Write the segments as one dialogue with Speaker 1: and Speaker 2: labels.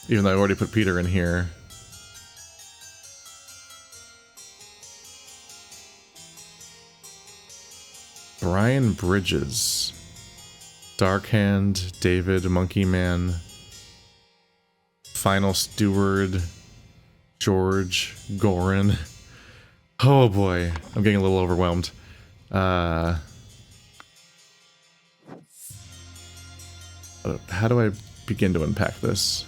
Speaker 1: Even though I already put Peter in here. Brian Bridges. Darkhand, David, Monkey Man. Final Steward. George, Gorin. Oh boy, I'm getting a little overwhelmed. How do I begin to unpack this?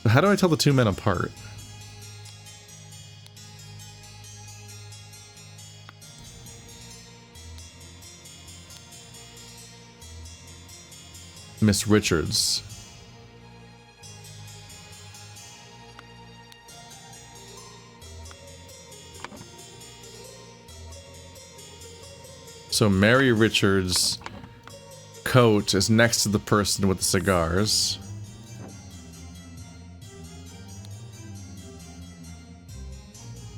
Speaker 1: How do I tell the two men apart? Miss Richards. So Mary Richards' coat is next to the person with the cigars.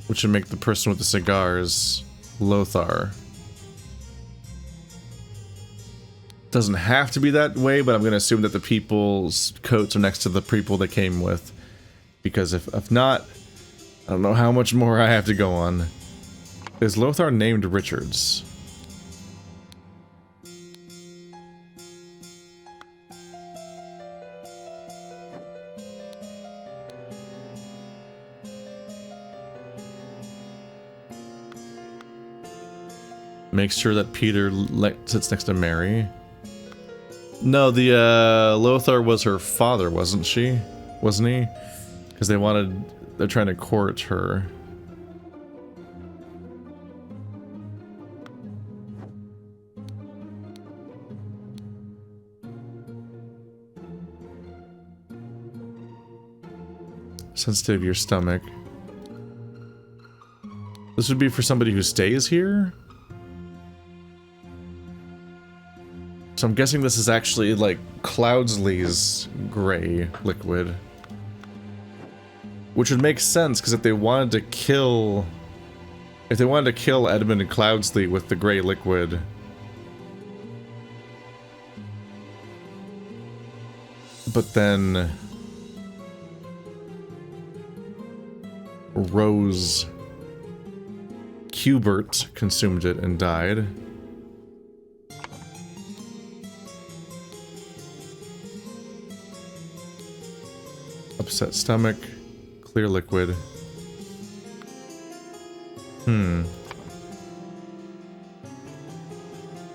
Speaker 1: Which would make the person with the cigars Lothar. Doesn't have to be that way, but I'm going to assume that the people's coats are next to the people they came with. Because if not, I don't know how much more I have to go on. Is Lothar named Richards? Make sure that Peter sits next to Mary. No, the Lothar was her father, wasn't she? Wasn't he? Because they're trying to court her. Sensitive to your stomach. This would be for somebody who stays here? So I'm guessing this is actually like Cloudsley's gray liquid. Which would make sense, because if they wanted to kill Edmund and Cloudsley with the gray liquid, but then Rose Hubert consumed it and died. Upset stomach, clear liquid.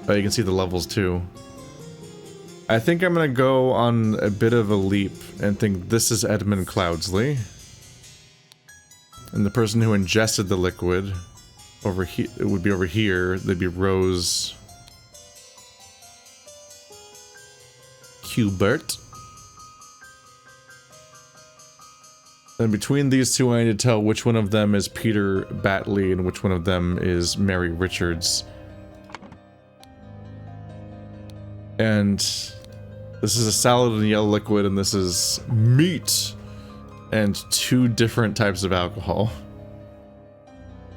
Speaker 1: Oh, you can see the levels too. I think I'm gonna go on a bit of a leap and think this is Edmund Cloudsley. And the person who ingested the liquid over here, it would be over here, they'd be Rose Hubert. And between these two, I need to tell which one of them is Peter Batley and which one of them is Mary Richards. And this is a salad and yellow liquid, and this is meat and two different types of alcohol.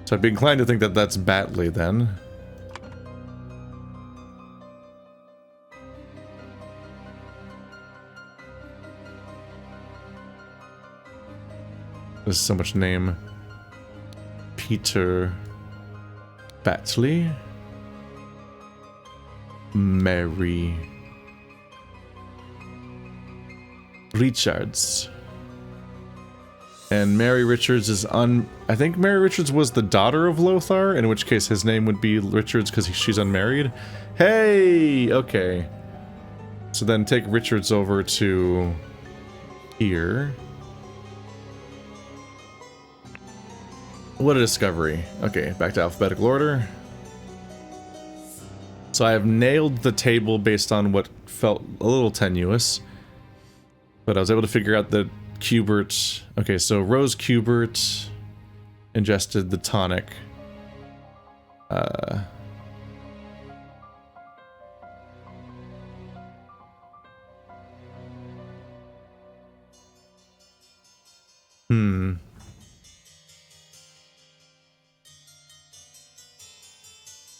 Speaker 1: So I'd be inclined to think that that's Batley then. There's so much name. Peter Batley. Mary Richards. And Mary Richards is I think Mary Richards was the daughter of Lothar, in which case his name would be Richards because she's unmarried. Hey! Okay. So then take Richards over to here. What a discovery. Okay, back to alphabetical order. So I have nailed the table based on what felt a little tenuous. But I was able to figure out that Cubert... Okay, so Rose Cubert ingested the tonic.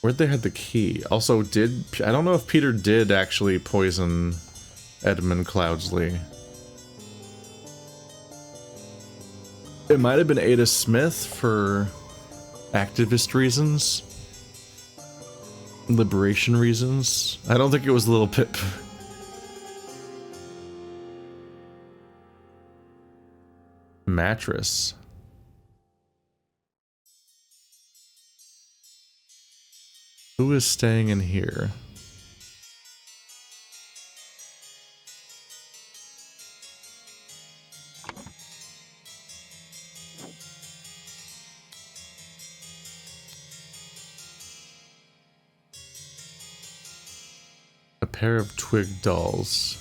Speaker 1: Where'd they have the key? Also, I don't know if Peter did actually poison Edmund Cloudsley. It might have been Ada Smith for activist reasons. Liberation reasons. I don't think it was Little Pip. Mattress. Who is staying in here? A pair of twig dolls.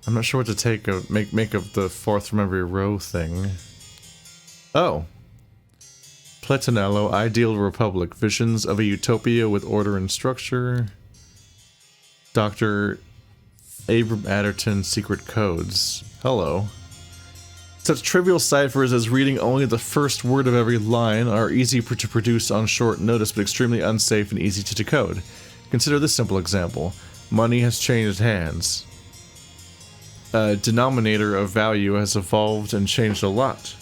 Speaker 1: I'm not sure what to take of make of the fourth from every row thing. Oh. Platinello, Ideal Republic, Visions of a Utopia with Order and Structure. Dr. Abram Adderton, Secret Codes. Hello. Such trivial ciphers as reading only the first word of every line are easy to produce on short notice, but extremely unsafe and easy to decode. Consider this simple example. Money has changed hands. A denominator of value has evolved and changed a lot.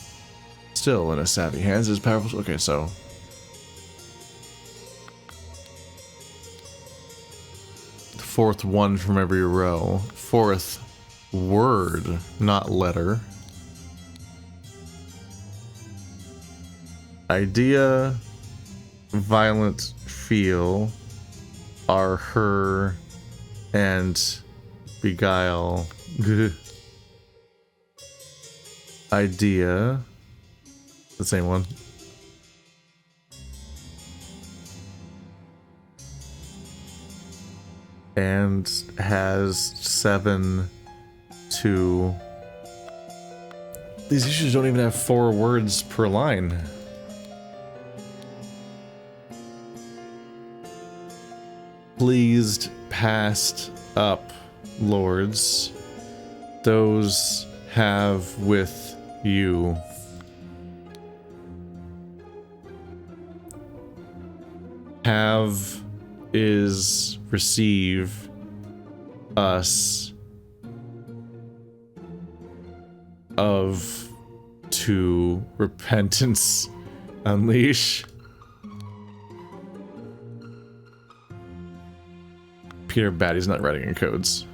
Speaker 1: Still, in a savvy hands is powerful. Okay, so the fourth one from every row. Fourth word, not letter. Idea, violent feel, are her, and beguile. Idea. The same one. And has 7 to... These issues don't even have 4 words per line. Pleased, passed up, lords. Those have with you. Have is receive us of to repentance unleash. Peter Batty's not writing in codes.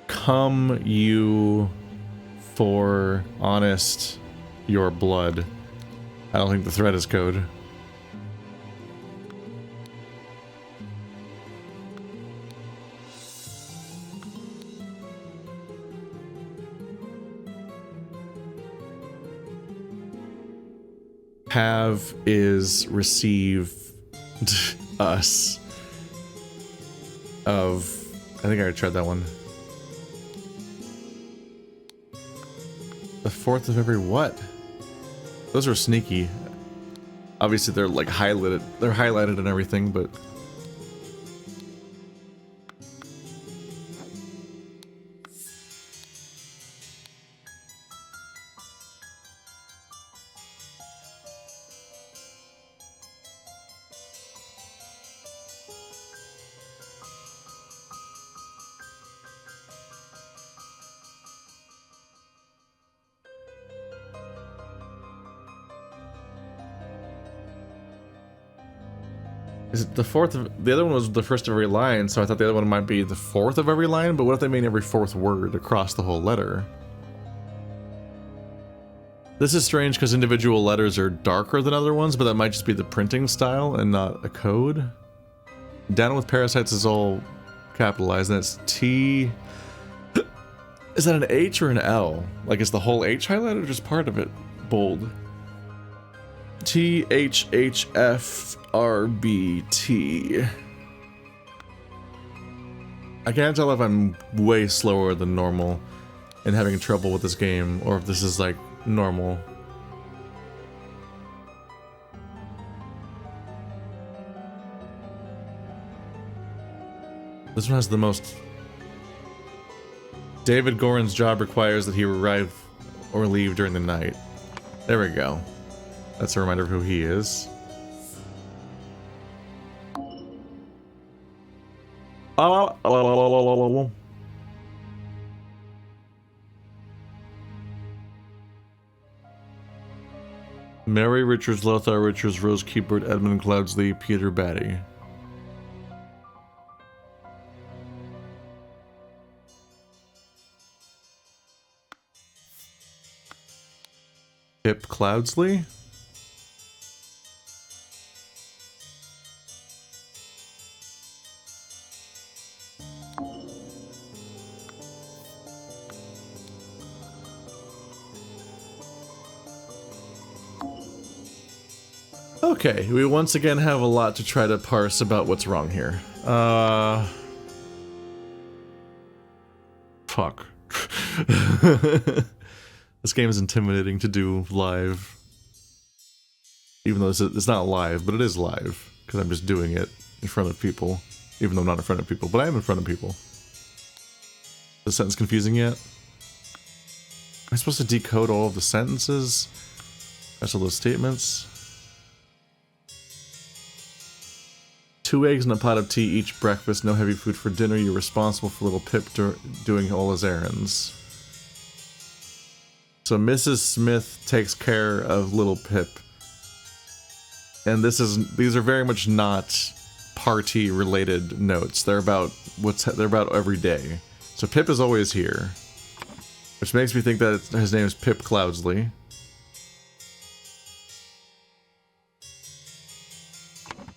Speaker 1: Come you for honest your blood. I don't think the thread is code. Have is receive us of... I think I already tried that one. The fourth of every what? Those are sneaky. Obviously they're like highlighted. They're highlighted and everything, but... Is it the fourth of... The other one was the first of every line, so I thought the other one might be the fourth of every line, but what if they mean every fourth word across the whole letter? This is strange because individual letters are darker than other ones, but that might just be the printing style and not a code. Down with Parasites is all capitalized, and it's T... Is that an H or an L? Like, is the whole H highlighted or just part of it bold? THHFRBT. I can't tell if I'm way slower than normal and having trouble with this game, or if this is like normal. This one has the most. David Goran's job requires that he arrive or leave during the night. There we go. That's a reminder of who he is. Mary Richards, Lothar Richards, Rose Keepert, Edmund Cloudsley, Peter Batty. Pip Cloudsley? Okay, we once again have a lot to try to parse about what's wrong here. Fuck. This game is intimidating to do live. Even though it's not live, but it is live. Because I'm just doing it in front of people. Even though I'm not in front of people, but I am in front of people. Is the sentence confusing yet? Am I supposed to decode all of the sentences? That's all those statements. 2 eggs and a pot of tea each breakfast, no heavy food for dinner. You're responsible for little Pip doing all his errands. So Mrs. Smith takes care of little Pip. And these are very much not party related notes. They're about every day. So Pip is always here. Which makes me think that his name is Pip Cloudsley.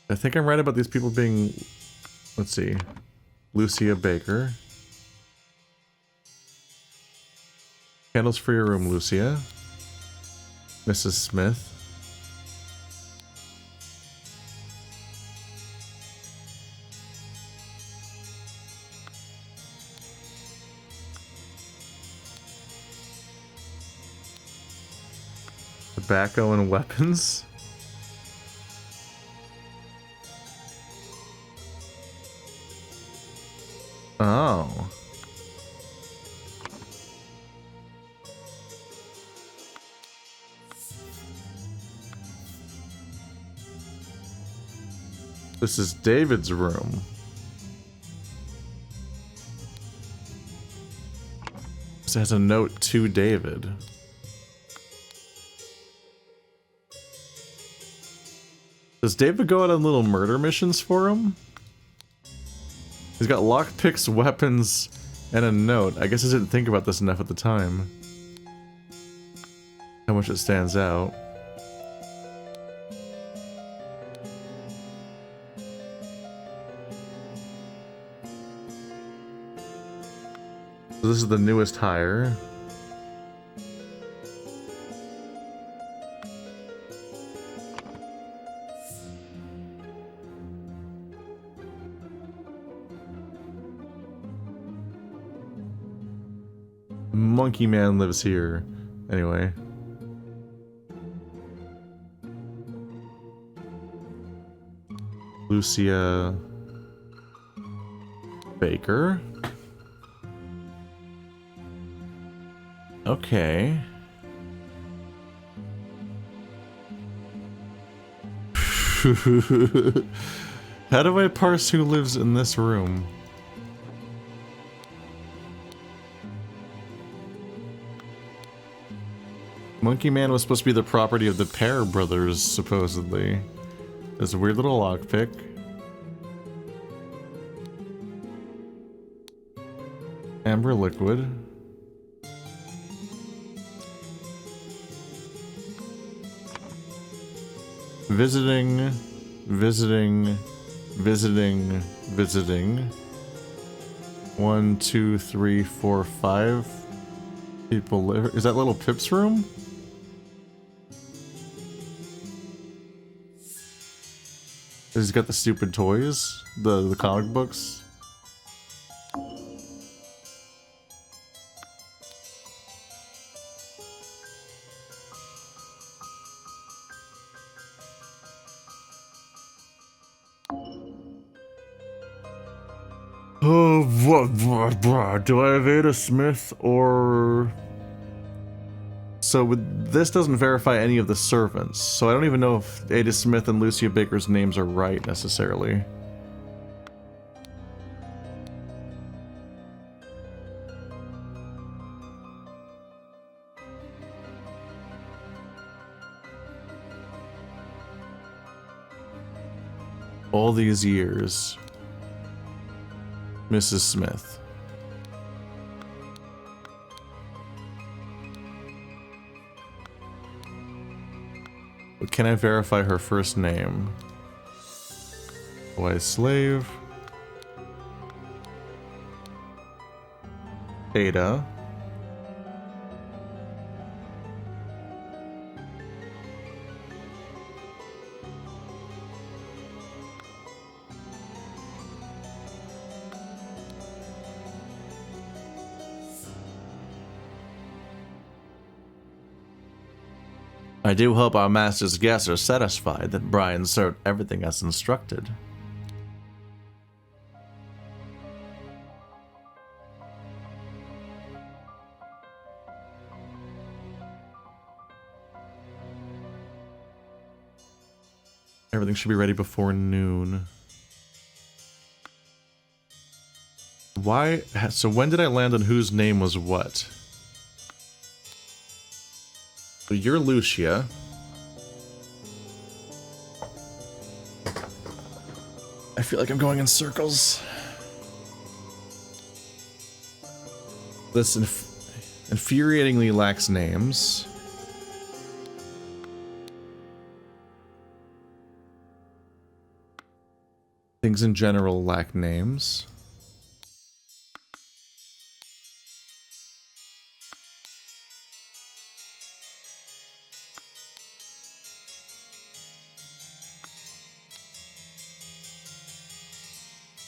Speaker 1: I think I'm right about these people being, let's see, Lucia Baker. Candles for your room, Lucia. Mrs. Smith. Tobacco and weapons. Oh. This is David's room. This has a note to David. Does David go out on little murder missions for him? He's got lockpicks, weapons, and a note. I guess I didn't think about this enough at the time. How much it stands out. So this is the newest hire. Monkey Man lives here. Anyway. Lucia Baker. Okay. How do I parse who lives in this room? Monkey Man was supposed to be the property of the Pear brothers, supposedly. There's a weird little lockpick. Amber liquid. Visiting, visiting, visiting, visiting. 1, 2, 3, 4, 5 people live. Is that little Pip's room? He's got the stupid toys, the comic books. Oh, do I have Ada Smith or... So this doesn't verify any of the servants, so I don't even know if Ada Smith and Lucia Baker's names are right necessarily. All these years, Mrs. Smith. But can I verify her first name? Why slave? Ada. I do hope our master's guests are satisfied that Brian served everything as instructed. Everything should be ready before noon. Why? So when did I land on whose name was what? So you're Lucia. I feel like I'm going in circles. This infuriatingly lacks names. Things in general lack names.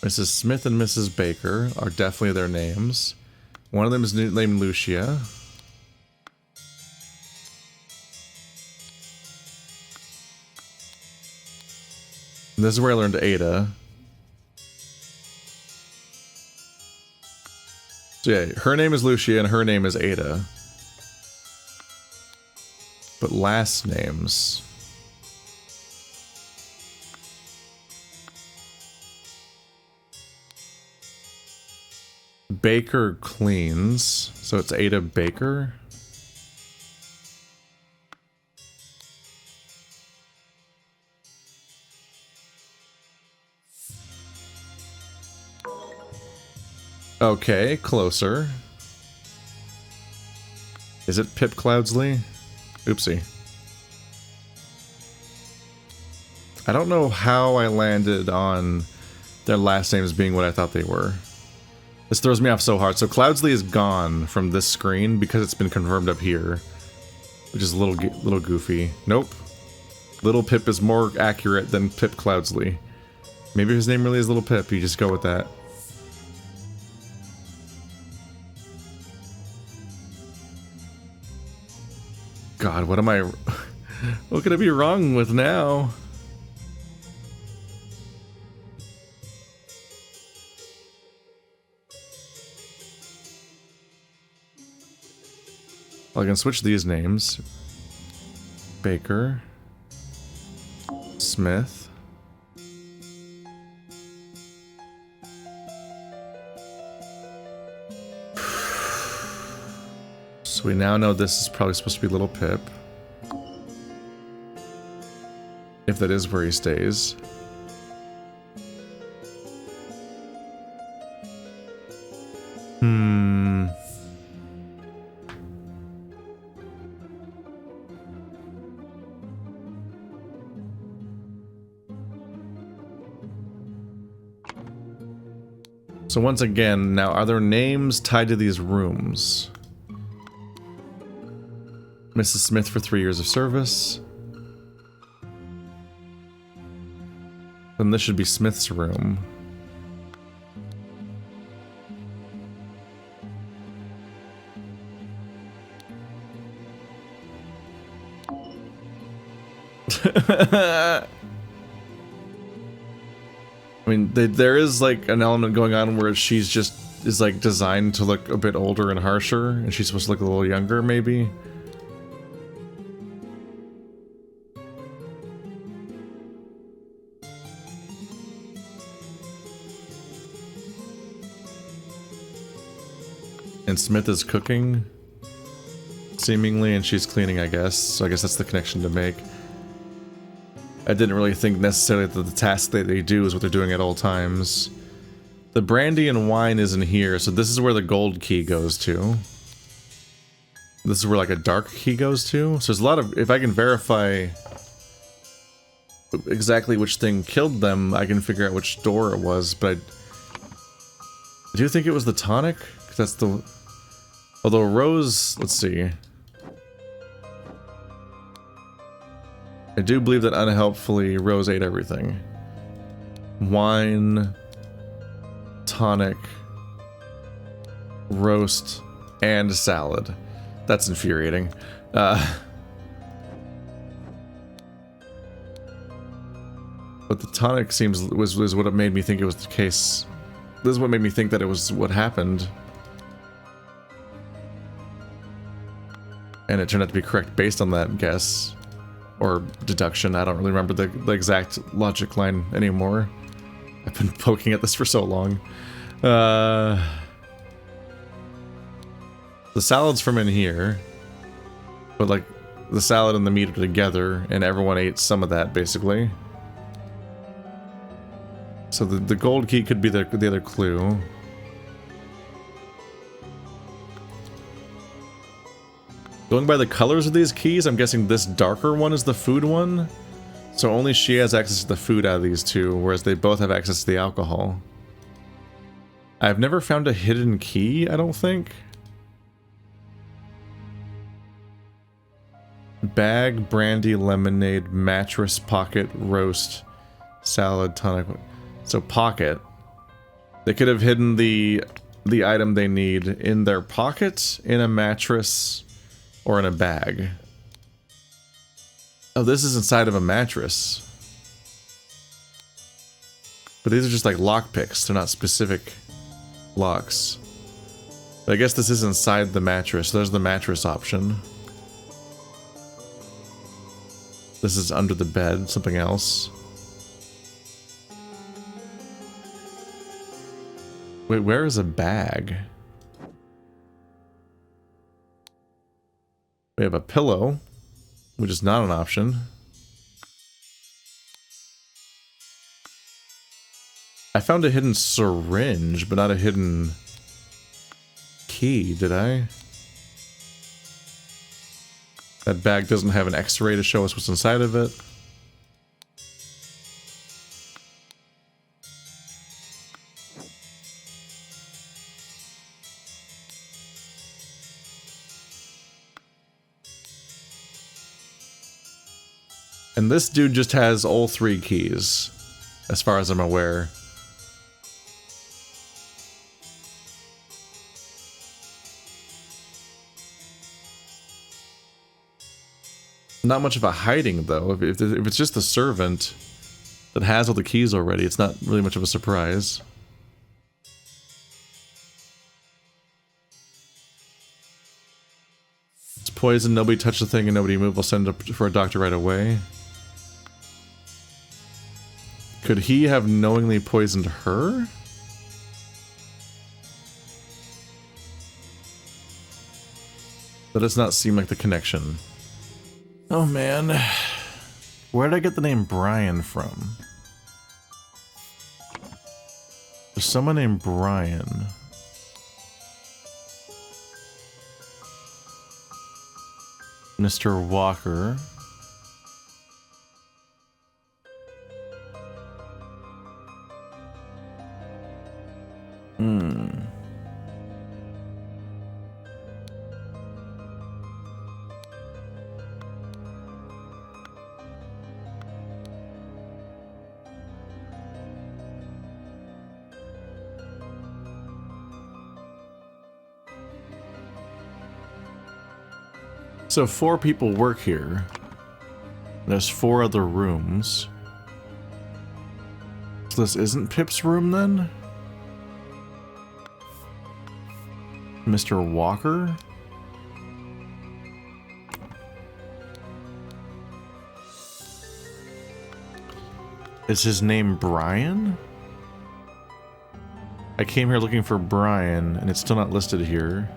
Speaker 1: Mrs. Smith and Mrs. Baker are definitely their names. One of them is named Lucia. And this is where I learned Ada. So yeah, her name is Lucia and her name is Ada. But last names... Baker cleans, so it's Ada Baker. Okay, closer. Is it Pip Cloudsley? Oopsie. I don't know how I landed on their last names being what I thought they were. This throws me off so hard. So Cloudsley is gone from this screen because it's been confirmed up here, which is a little goofy. Nope. Little Pip is more accurate than Pip Cloudsley. Maybe his name really is Little Pip. You just go with that. God, what am I... What could I be wrong with now? Well, I can switch these names. Baker. Smith. So we now know this is probably supposed to be Little Pip. If that is where he stays. So once again, now are there names tied to these rooms? Mrs. Smith for 3 years of service. Then this should be Smith's room. I mean, there is like an element going on where she's just is like designed to look a bit older and harsher, and she's supposed to look a little younger, maybe. And Smith is cooking, seemingly, and she's cleaning, I guess. So I guess that's the connection to make. I didn't really think necessarily that the task that they do is what they're doing at all times. The brandy and wine isn't here, so this is where the gold key goes to. This is where like a dark key goes to. So there's a lot of, if I can verify exactly which thing killed them, I can figure out which door it was, but I do think it was the tonic, because that's the, although Rose, let's see. I do believe that unhelpfully Rose ate everything. Wine, tonic, roast, and salad. That's infuriating. But the tonic was what it made me think it was the case. This is what made me think that it was what happened. And it turned out to be correct based on that guess. Or deduction, I don't really remember the exact logic line anymore. I've been poking at this for so long. The salad's from in here. But like, the salad and the meat are together, and everyone ate some of that, basically. So the gold key could be the other clue. Going by the colors of these keys, I'm guessing this darker one is the food one. So only she has access to the food out of these two, whereas they both have access to the alcohol. I've never found a hidden key, I don't think. Bag, brandy, lemonade, mattress, pocket, roast, salad, tonic. So pocket. They could have hidden the item they need in their pocket, in a mattress, or in a bag. Oh, this is inside of a mattress. But these are just like lockpicks. They're not specific locks. But I guess this is inside the mattress. There's the mattress option. This is under the bed, something else. Wait, where is a bag? We have a pillow, which is not an option. I found a hidden syringe, but not a hidden key, did I? That bag doesn't have an X-ray to show us what's inside of it. And this dude just has all three keys, as far as I'm aware. Not much of a hiding, though. If it's just the servant that has all the keys already, it's not really much of a surprise. It's poison, nobody touch the thing and nobody move. We'll send it for a doctor right away. Could he have knowingly poisoned her? That does not seem like the connection. Oh man. Where did I get the name Brian from? There's someone named Brian. Mr. Walker. So 4 people work here. There's 4 other rooms. So this isn't Pip's room then? Mr. Walker? Is his name Brian? I came here looking for Brian, and it's still not listed here.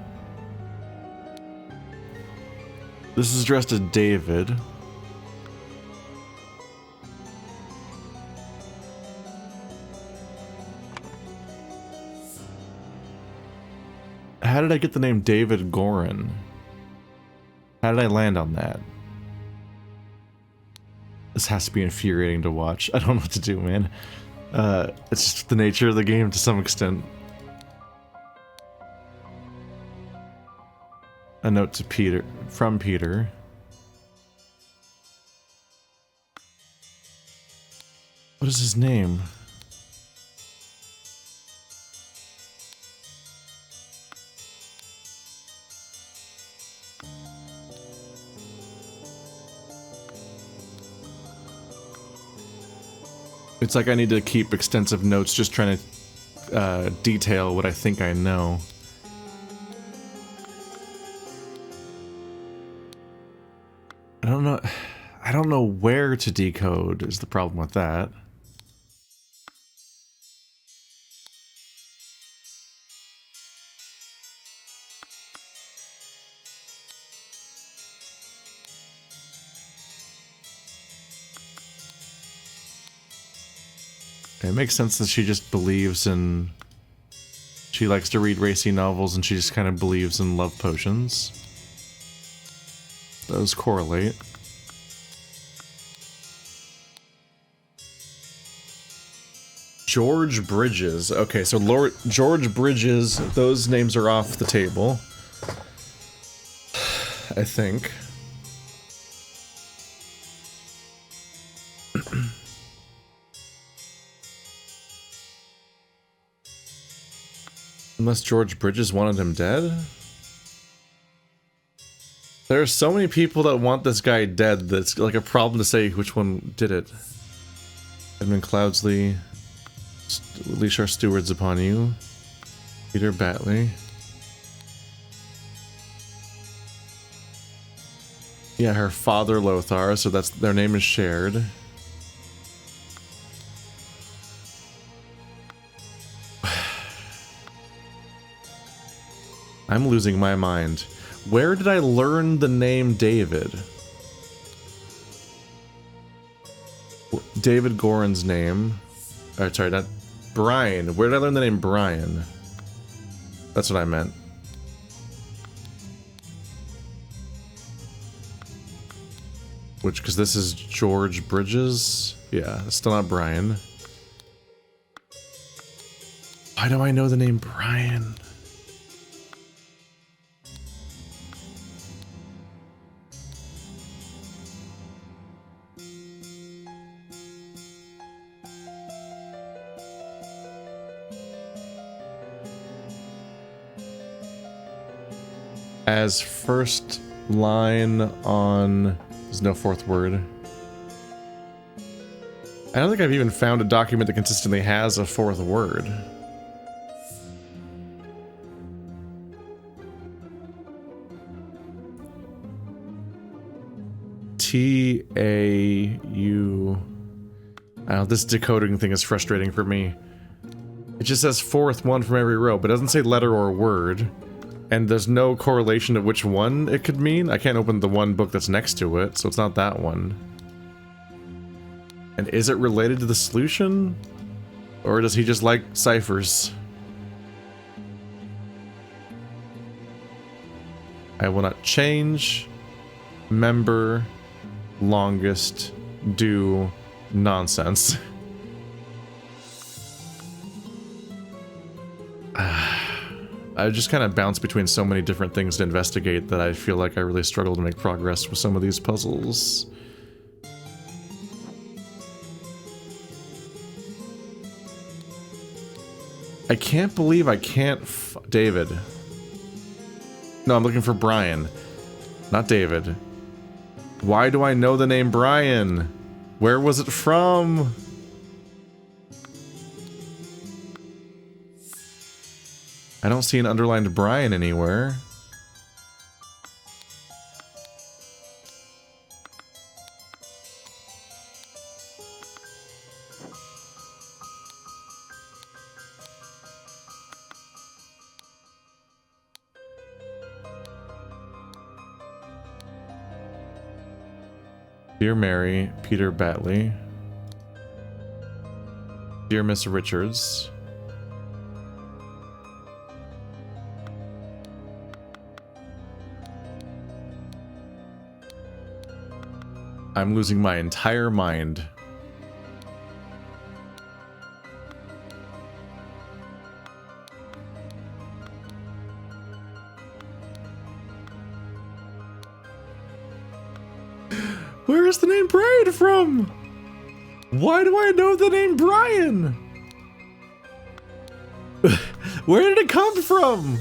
Speaker 1: This is addressed as David. How did I get the name David Gorin? How did I land on that? This has to be infuriating to watch. I don't know what to do, man. It's just the nature of the game to some extent. A note to Peter, from Peter. What is his name? It's like I need to keep extensive notes just trying to detail what I think I know. I don't know where to decode is the problem with that. It makes sense that she just believes in... She likes to read racy novels and she just kind of believes in love potions. Those correlate. George Bridges. Okay, so Lord George Bridges, those names are off the table. I think. Unless George Bridges wanted him dead? There are so many people that want this guy dead that's like a problem to say which one did it. Edmund Cloudsley. Leash our stewards upon you. Peter Batley. Yeah, her father Lothar, so that's their name is shared. I'm losing my mind. Where did I learn the name David? David Gorin's name. Oh, sorry, not Brian. Where did I learn the name Brian? That's what I meant. Which, because this is George Bridges? Yeah, it's still not Brian. Why do I know the name Brian? As first line on... There's no fourth word. I don't think I've even found a document that consistently has a fourth word. T-A-U... I don't know, this decoding thing is frustrating for me. It just says fourth one from every row, but it doesn't say letter or word. And there's no correlation of which one it could mean. I can't open the one book that's next to it, so it's not that one. And is it related to the solution? Or does he just like ciphers? I will not change. Member. Longest. Do. Nonsense. I just kind of bounce between so many different things to investigate that I feel like I really struggle to make progress with some of these puzzles. I can't believe I can't David. No, I'm looking for Brian. Not David. Why do I know the name Brian? Where was it from? I don't see an underlined Brian anywhere. Dear Mary, Peter Batley. Dear Miss Richards. I'm losing my entire mind. Where is the name Brian from? Why do I know the name Brian? Where did it come from?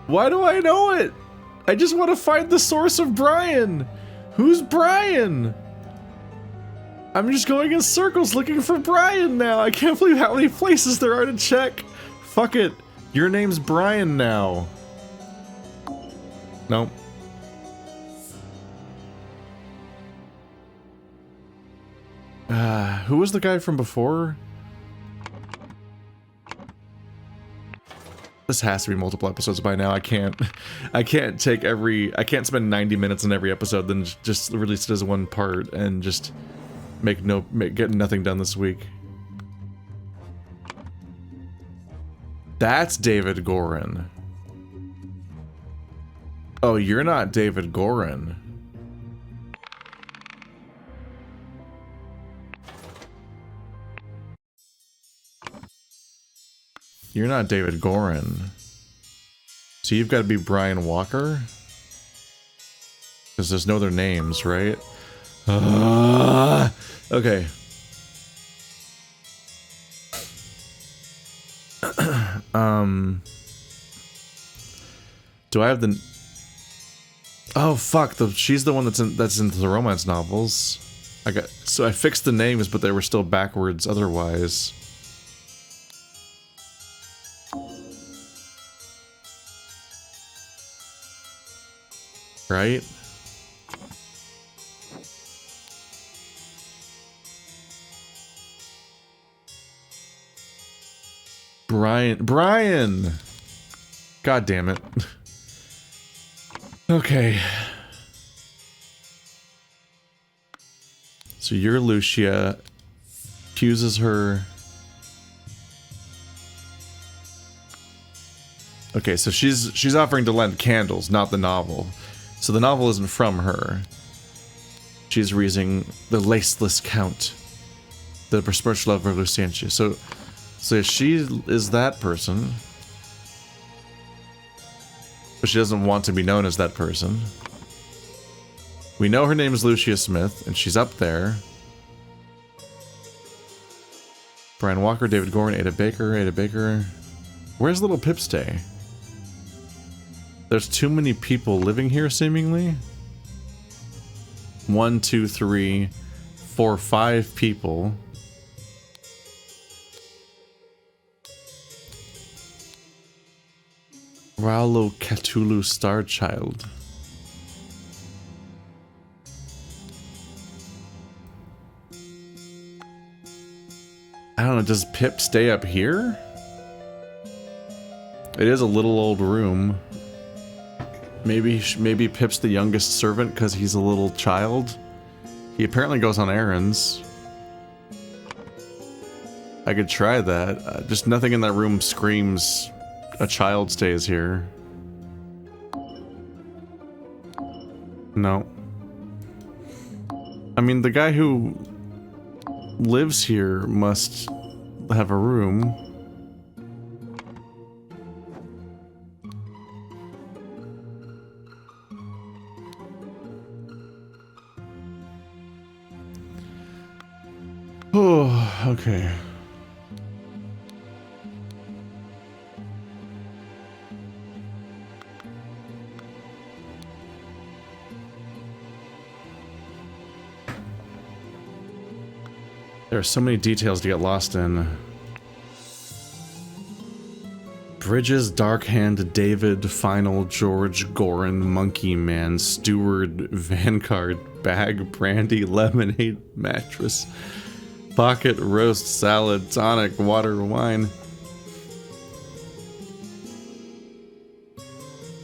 Speaker 1: Why do I know it? I just want to find the source of Brian. Who's Brian? I'm just going in circles looking for Brian now. I can't believe how many places there are to check. Fuck it. Your name's Brian now. Nope. Who was the guy from before? This has to be multiple episodes by now. I can't spend 90 minutes in every episode, then just release it as one part and just get nothing done this week. That's David Gorin. Oh, you're not David Gorin. You're not David Gorin. So you've got to be Brian Walker? Because there's no other names, right? Okay. Do I have the... Oh, fuck. She's the one that's into the romance novels. So I fixed the names, but they were still backwards otherwise. Right? Brian! God damn it. Okay. So you're Lucia. Accuses her. Okay, so she's offering to lend candles, not the novel. So the novel isn't from her. She's reading The Laceless Count, the besmirched lover of Lucientia. So she is that person. But she doesn't want to be known as that person. We know her name is Lucia Smith, and she's up there. Brian Walker, David Gorin, Ada Baker. Where's little Pipstay? There's too many people living here, seemingly. 1, 2, 3, 4, 5 people. Raulo Cthulhu Starchild. I don't know, does Pip stay up here? It is a little old room. Maybe Pip's the youngest servant because he's a little child. He apparently goes on errands. I could try that. Just nothing in that room screams a child stays here. No. I mean, the guy who lives here must have a room. Oh, okay. There are so many details to get lost in. Bridges, Darkhand, David, Final, George, Goran, Monkey Man, Steward, Vanguard, Bag, Brandy, Lemonade, Mattress, Pocket, Roast, Salad, Tonic, Water, Wine.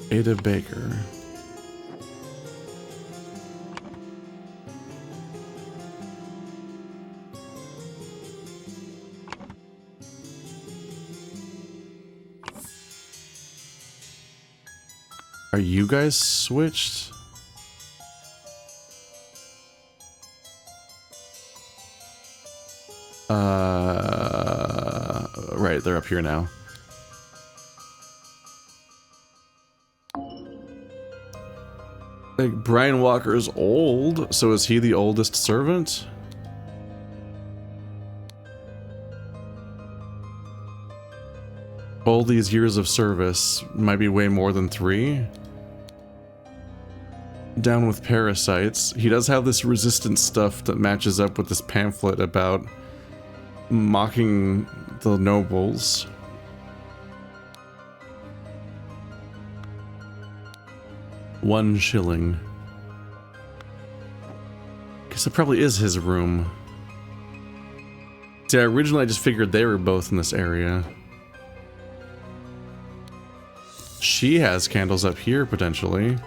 Speaker 1: Ada Baker. Are you guys switched? Right, they're up here now. Like, Brian Walker's old, so is he the oldest servant? All these years of service might be way more than 3. Down with parasites. He does have this resistance stuff that matches up with this pamphlet about mocking the nobles. $1 shilling. Guess it probably is his room. See, originally I just figured they were both in this area. She has candles up here, potentially.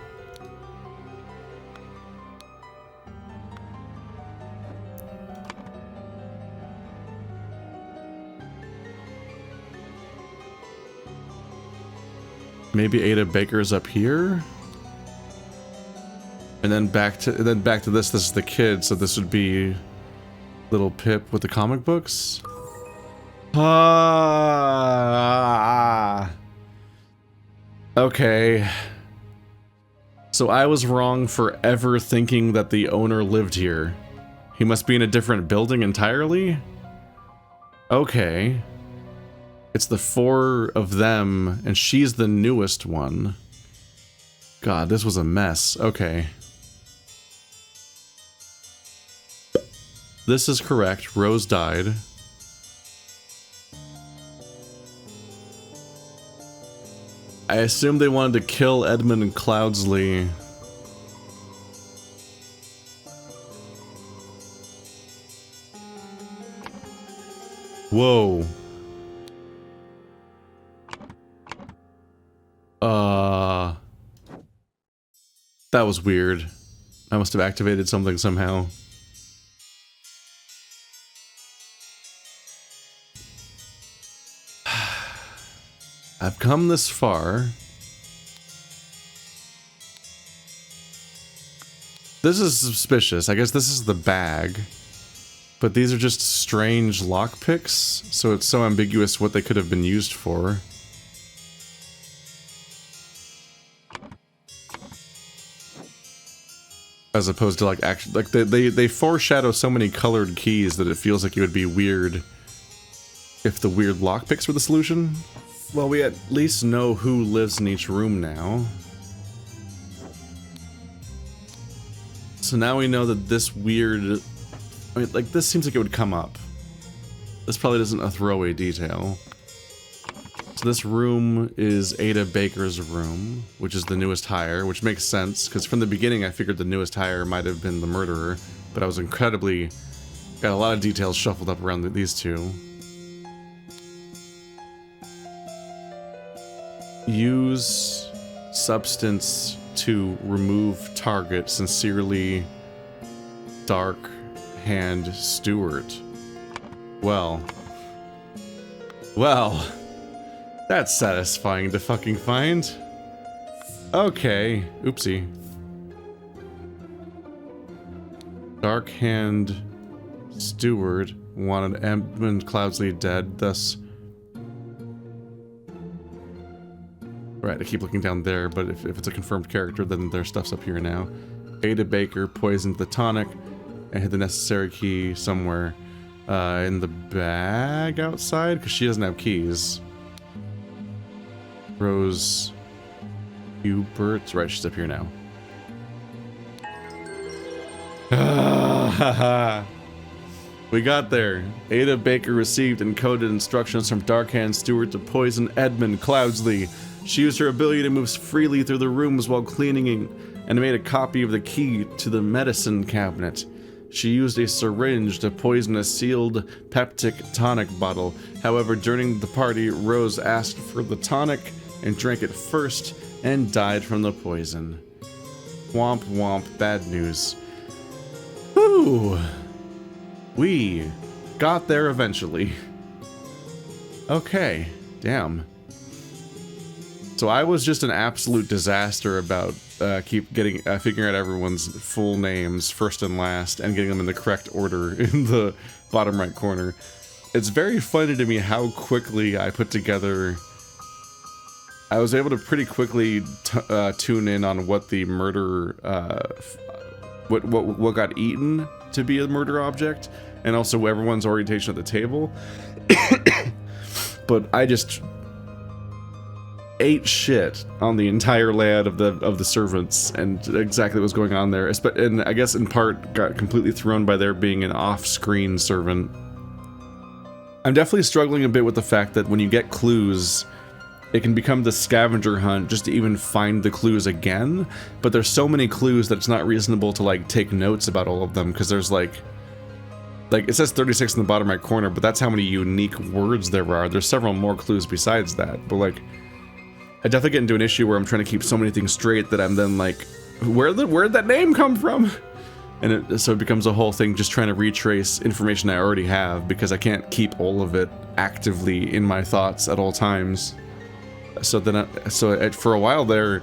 Speaker 1: Maybe Ada Baker's up here? And then back to this. This is the kid, so this would be little Pip with the comic books. Okay. So I was wrong for ever thinking that the owner lived here. He must be in a different building entirely? Okay. It's the 4 of them, and she's the newest one. God, this was a mess. Okay. This is correct. Rose died. I assume they wanted to kill Edmund Cloudsley. Whoa. That was weird. I must have activated something somehow. I've come this far. This is suspicious. I guess this is the bag. But these are just strange lockpicks, so it's so ambiguous what they could have been used for. As opposed to like actually, like they foreshadow so many colored keys that it feels like it would be weird if the weird lockpicks were the solution. Well, we at least know who lives in each room now. So now we know that this weird, I mean, like this seems like it would come up. This probably isn't a throwaway detail. So this room is Ada Baker's room, which is the newest hire, which makes sense, because from the beginning I figured the newest hire might have been the murderer, but I was incredibly... got a lot of details shuffled up around these two. Use substance to remove target. Sincerely, Dark Hand Steward. Well... that's satisfying to fucking find. Okay. Oopsie. Dark Hand Steward wanted Edmund Cloudsley dead, thus... Right, I keep looking down there, but if it's a confirmed character, then their stuff's up here now. Ada Baker poisoned the tonic and hid the necessary key somewhere in the bag outside, because she doesn't have keys. Rose Hubert, right, she's up here now. We got there. Ada Baker received and coded instructions from Darkhand Stewart to poison Edmund Cloudsley. She used her ability to move freely through the rooms while cleaning and made a copy of the key to the medicine cabinet. She used a syringe to poison a sealed peptic tonic bottle. However, during the party, Rose asked for the tonic and drank it first and died from the poison. Womp womp, bad news. Whew. We got there eventually. Okay, damn. So I was just an absolute disaster about figuring out everyone's full names first and last and getting them in the correct order in the bottom right corner. It's very funny to me how quickly I put together. I was able to pretty quickly tune in on what the murder, what got eaten to be a murder object, and also everyone's orientation at the table. But I just ate shit on the entire layout of the servants and exactly what was going on there. And I guess in part got completely thrown by there being an off-screen servant. I'm definitely struggling a bit with the fact that when you get clues, it can become the scavenger hunt just to even find the clues again, but there's so many clues that it's not reasonable to like take notes about all of them, because there's like it says 36 in the bottom right corner, but that's how many unique words there are. There's several more clues besides that, but like I definitely get into an issue where I'm trying to keep so many things straight that I'm then like, where'd that name come from? And so it becomes a whole thing just trying to retrace information I already have, because I can't keep all of it actively in my thoughts at all times. So then, for a while there,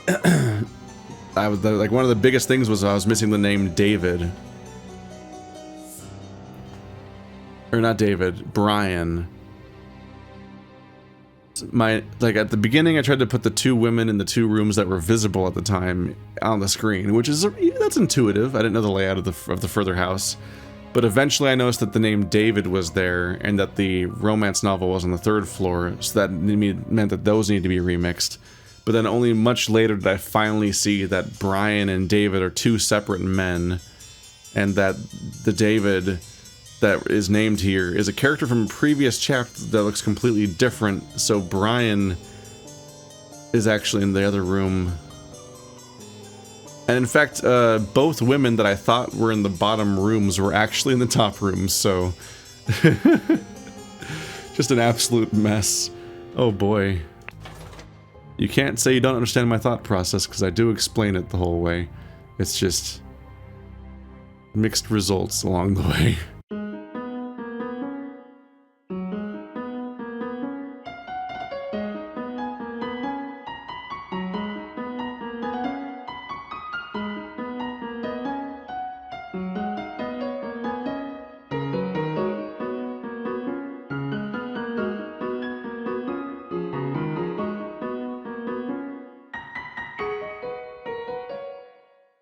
Speaker 1: I was like, one of the biggest things was I was missing the name David, or not David, Brian. At the beginning, I tried to put the two women in the two rooms that were visible at the time on the screen, which is that's intuitive. I didn't know the layout of the further house. But eventually I noticed that the name David was there and that the romance novel was on the third floor, so that meant that those needed to be remixed. But then only much later did I finally see that Brian and David are two separate men, and that the David that is named here is a character from a previous chapter that looks completely different, so Brian is actually in the other room. And in fact, both women that I thought were in the bottom rooms were actually in the top rooms, so just an absolute mess. Oh boy. You can't say you don't understand my thought process, because I do explain it the whole way. It's just mixed results along the way.